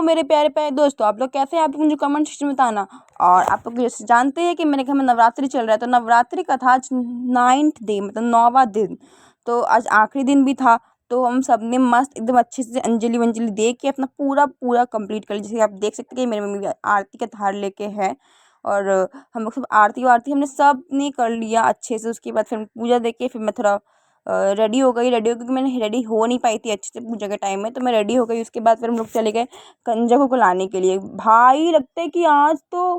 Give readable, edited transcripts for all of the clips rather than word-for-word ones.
मेरे प्यारे प्यारे दोस्तों, आप लोग कैसे हैं? आप लोग मुझे कमेंट सेक्शन में बताना। और आप लोग जैसे जानते हैं कि मेरे घर में नवरात्रि चल रहा है, तो नवरात्रि का था आज 9th डे, मतलब 9वां दिन। तो आज आखिरी दिन भी था। तो हम सब ने मस्त एकदम अच्छे से अंजलि वंजलि दे के अपना पूरा पूरा कंप्लीट कर लिया। जैसे आप देख सकते हैं कि मेरी मम्मी आरती का थाल लेके है। और हम लोग सब आरती वारती हमने सब ने कर लिया अच्छे से। उसके बाद फिर पूजा दे के फिर मैं थोड़ा रेडी हो गई क्योंकि मैंने रेडी हो नहीं पाई थी अच्छे से पूजा के टाइम में। तो मैं रेडी हो गई। उसके बाद फिर हम लोग चले गए कंजकों को लाने के लिए। भाई लगता है कि आज तो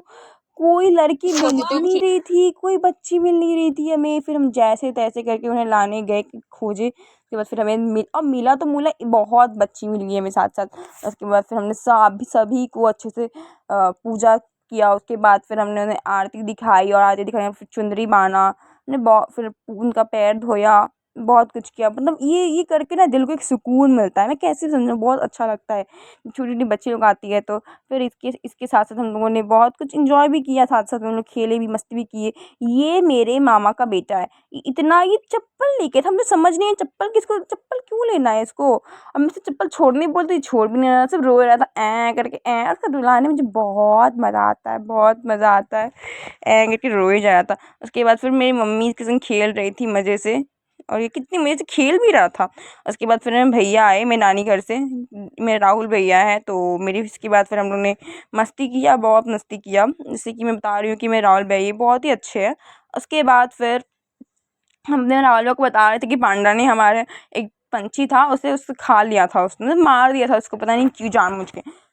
कोई लड़की मिल ही नहीं रही थी, कोई बच्ची मिल नहीं रही थी हमें। फिर हम जैसे तैसे करके उन्हें लाने गए, खोजे। उसके बाद फिर हमें मिला तो मिला, बहुत बच्ची मिल गई हमें साथ साथ। उसके बाद फिर हमने सभी को अच्छे से पूजा किया। उसके बाद फिर हमने उन्हें आरती दिखाई, और आरती दिखाने फिर चुंदरी बांधा हमने, फिर उनका पैर धोया, बहुत कुछ किया। मतलब ये करके ना दिल को एक सुकून मिलता है। मैं कैसे समझाऊँ, बहुत अच्छा लगता है। छोटी-छोटी बच्ची लोग आती है तो फिर इसके साथ-साथ हम लोगों ने बहुत कुछ एन्जॉय भी किया, साथ-साथ में हम लोग खेले भी, मस्ती भी किए। ये मेरे मामा का बेटा है। इतना ये चप्पल लेके था, मुझे समझ नहीं है चप्पल क्यों लेना है इसको? अब मैं इससे चप्पल छोड़ने बोलती, छोड़ भी नहीं रहा था, सिर्फ रो रहा था करके और उसका रुलाने में मुझे बहुत मज़ा आता है, बहुत मज़ा आता है। करके रो ही जा रहा था। उसके बाद फिर मेरी मम्मी इसके संग खेल रही थी मज़े से, और ये कितनी मज़े से खेल भी रहा था। उसके बाद फिर मेरे भैया आए मेरे नानी घर से, मेरे राहुल भैया हैं। तो मेरी इसके बाद फिर हम लोग ने मस्ती किया, बहुत मस्ती किया। जैसे कि मैं बता रही हूँ कि मेरे राहुल भैया बहुत ही अच्छे हैं। उसके बाद फिर हमने राहुल भैया को बता रहे थे कि पांडा ने हमारे एक पंछी था, उसे खा लिया था, उसने मार दिया था उसको, पता नहीं क्यों,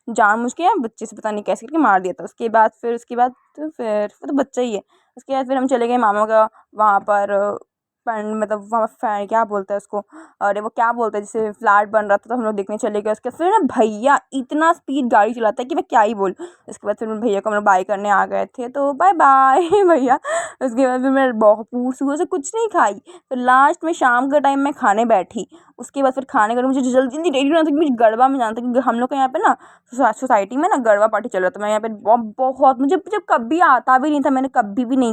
जानबूझ के या बच्चे से पता नहीं कैसे करके मार दिया था। उसके बाद तो फिर वो तो बच्चा ही है। उसके बाद फिर हम चले गए मामा का वहाँ पर मतलब वहाँ क्या बोलते हैं उसको, अरे वो क्या बोलते हैं, जैसे फ्लैट बन रहा था तो हम लोग देखने चले गए। उसके फिर ना भैया इतना स्पीड गाड़ी चलाता है कि मैं क्या ही बोलूँ। उसके बाद फिर भैया को हम लोग बाय करने आ गए थे, तो बाय बाय भैया। उसके बाद फिर मैं बहुत सुबह से कुछ नहीं खाई। तो लास्ट में शाम के टाइम मैं खाने बैठी। उसके बाद फिर खाने का मुझे जल्दी जल्दी रेडी होना था, क्योंकि मुझे गरबा में जाना था, क्योंकि हम लोग के यहाँ पे ना सोसाइटी में ना गरबा पार्टी चल रहा था। मैं यहाँ पे बहुत मुझे जब कभी आता भी नहीं था, मैंने कभी भी नहीं